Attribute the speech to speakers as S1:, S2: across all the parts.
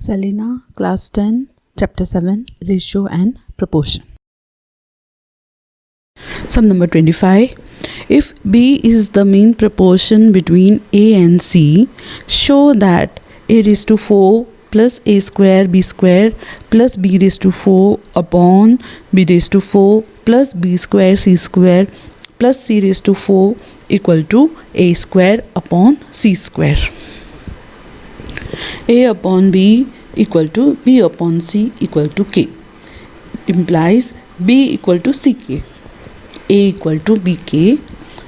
S1: Selena, Class 10, Chapter 7, Ratio and Proportion. Sum number 25. If B is the mean proportion between A and C, show that A raised to 4 plus A square B square plus B raised to 4 upon B raised to 4 plus B square C square plus C raised to 4 equal to A square upon C square. A upon B equal to B upon C equal to K implies B equal to CK. A equal to BK.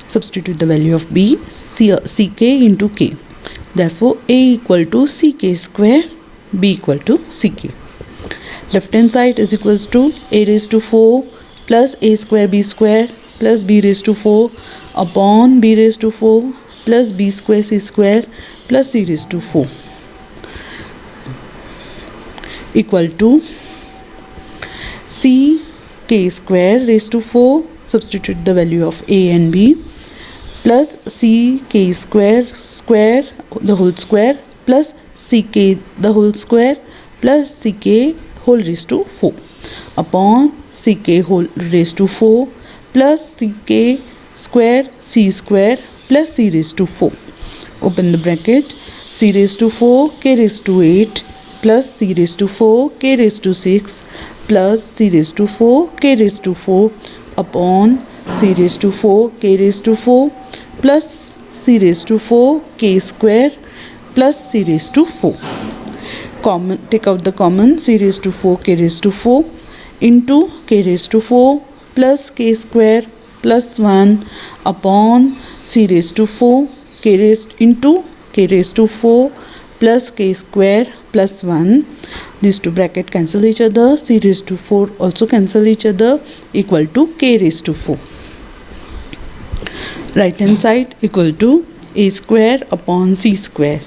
S1: Substitute the value of B, CK into K. Therefore, A equal to CK square, B equal to CK. Left hand side is equals to A raised to 4 plus A square B square plus B raised to 4 upon B raised to 4 plus B square C square plus C raised to 4 equal to CK square raised to 4. Substitute the value of A and B plus CK square the whole square plus CK the whole square plus CK whole raised to 4 upon CK whole raised to 4 plus CK square C square plus C raised to 4. Open the bracket. C raised to 4 K raised to 8 plus C raised to 4 K raised to 6 plus C raised to 4 K raised to 4 upon C raised to 4 K raised to 4 plus C raised to 4 K square plus C raised to 4. Take out the common. C raised to 4 K raised to 4 into K raised to 4 plus K square plus 1 upon C raised to 4 K raised into K raised to 4 plus K square plus 1. These two bracket cancel each other. C raised to 4 also cancel each other equal to K raised to 4. Right hand side equal to A square upon C square.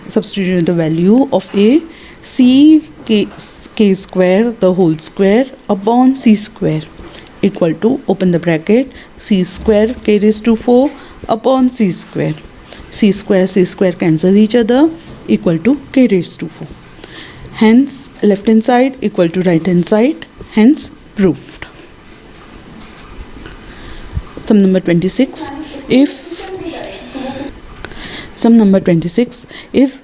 S1: Substitute the value of A. C K square the whole square upon C square equal to, open the bracket, C square K raised to 4 upon C square. C square cancel each other equal to K raised to 4. Hence, left hand side equal to right hand side. Hence, proved. Sum number 26. If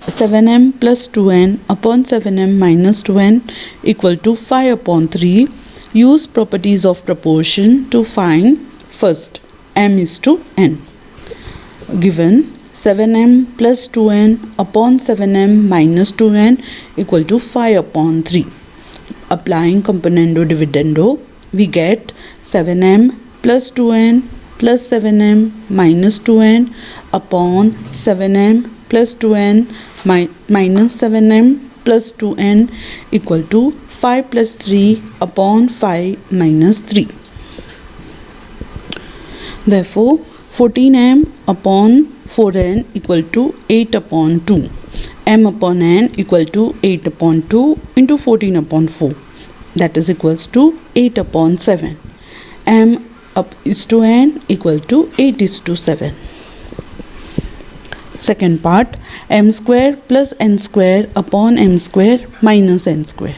S1: 7m plus 2n upon 7m minus 2n equal to 5 upon 3, use properties of proportion to find first m is to n. Given 7m plus 2n upon 7m minus 2n equal to 5 upon 3. Applying componendo dividendo, we get 7m plus 2n plus 7m minus 2n upon 7m plus 2n minus 7m plus 2n equal to 5 plus 3 upon 5 minus 3. Therefore, 14m upon 4n equal to 8 upon 2. M upon n equal to 8 upon 2 into 14 upon 4. That is equals to 8 upon 7. M up is to n equal to 8 is to 7. Second part, m square plus n square upon m square minus n square.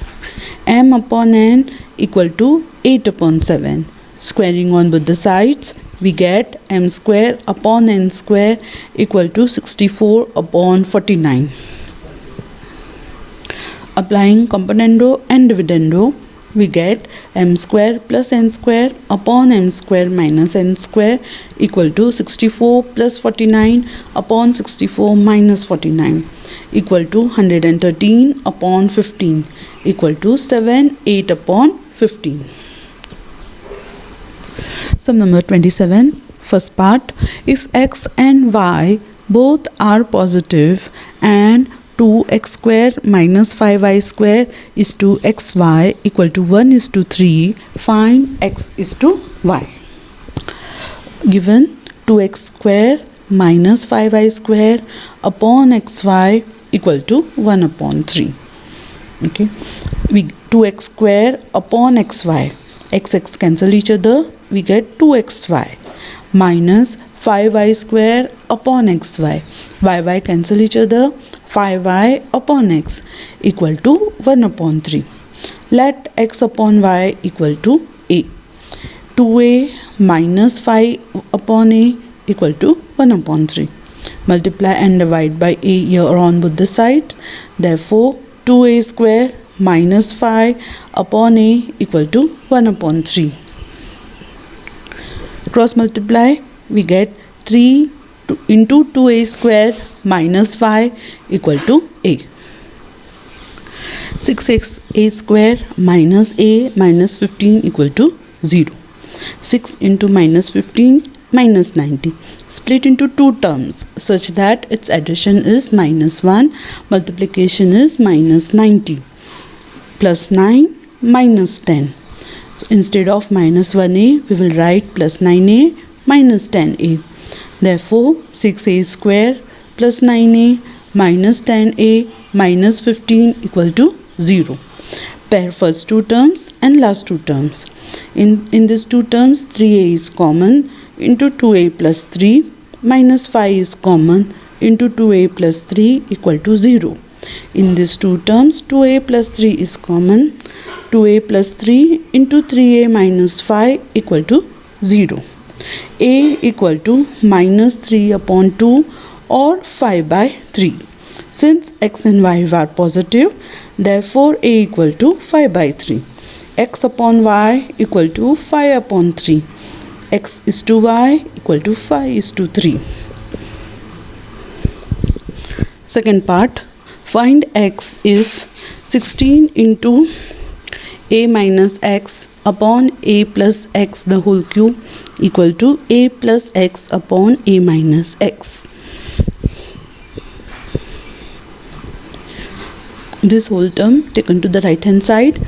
S1: M upon n equal to 8 upon 7. Squaring on both the sides, we get m square upon n square equal to 64 upon 49. Applying componendo and dividendo, we get m square plus n square upon m square minus n square equal to 64 plus 49 upon 64 minus 49 equal to 113 upon 15 equal to 7, 8 upon 15. Sum number 27. First part, if x and y both are positive and 2x square minus 5y square is to xy equal to 1 is to 3, find x is to y. Given 2x square minus 5y square upon xy equal to 1 upon 3. Okay, we 2x square upon xy, x cancel each other, we get 2xy minus 5y square upon xy, y cancel each other, 5y upon upon x equal to 1 upon 3. Let x upon y equal to a. 2a minus 5 upon a equal to 1 upon 3. Multiply and divide by a here on both the sides. Therefore, 2a square minus 5 upon a equal to 1 upon 3. Cross multiply, we get 3 into 2a square minus 5 equal to a. 6a square minus a minus 15 equal to 0. 6 into minus 15 minus 90. Split into two terms such that its addition is minus 1, multiplication is minus 90. Plus 9 minus 10. So instead of minus 1a, we will write plus 9a minus 10a. Therefore, 6a square plus 9a minus 10a minus 15 equal to 0. Pair first two terms and last two terms. In these two terms, 3a is common into 2a plus 3 minus 5 is common into 2a plus 3 equal to 0. In these two terms, 2a plus 3 is common. 2a plus 3 into 3a minus 5 equal to 0. A equal to minus 3 upon 2 or 5 by 3. Since x and y are positive, therefore a equal to 5 by 3. X upon y equal to 5 upon 3. X is to y equal to 5 is to 3. Second part. Find x if 16 into a minus x upon a plus x the whole cube equal to a plus x upon a minus x. This whole term taken to the right hand side.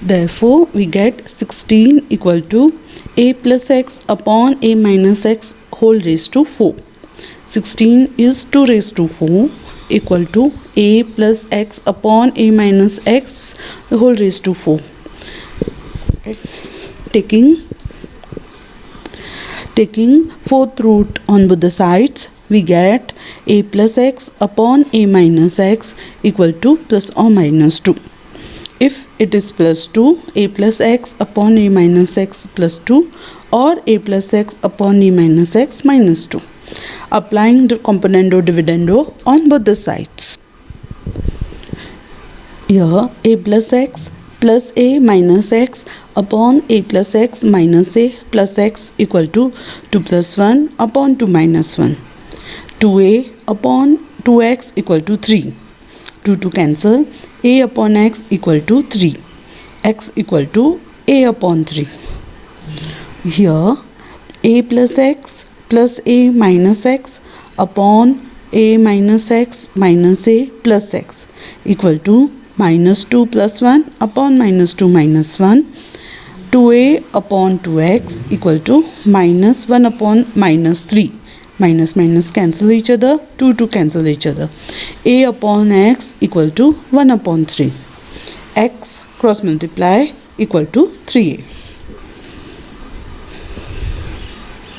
S1: Therefore, we get 16 equal to a plus x upon a minus x whole raised to 4. 16 is 2 raised to 4 equal to a plus x upon a minus x the whole raised to 4. Okay. Taking fourth root on both the sides, we get a plus x upon a minus x equal to plus or minus 2. If it is plus 2, a plus x upon a minus x plus 2 or a plus x upon a minus x minus 2. Applying the componendo dividendo on both the sides. Here a plus x plus a minus x upon a plus x minus a plus x equal to 2 plus 1 upon 2 minus 1. 2a upon 2x equal to 3. 2 to cancel. A upon x equal to 3. X equal to a upon 3. Here a plus x plus a minus x upon a minus x minus a plus x equal to minus 2 plus 1 upon minus 2 minus 1. 2a upon 2x equal to minus 1 upon minus 3. Minus minus cancel each other, 2 to cancel each other. A upon x equal to 1 upon 3. X cross multiply equal to 3a.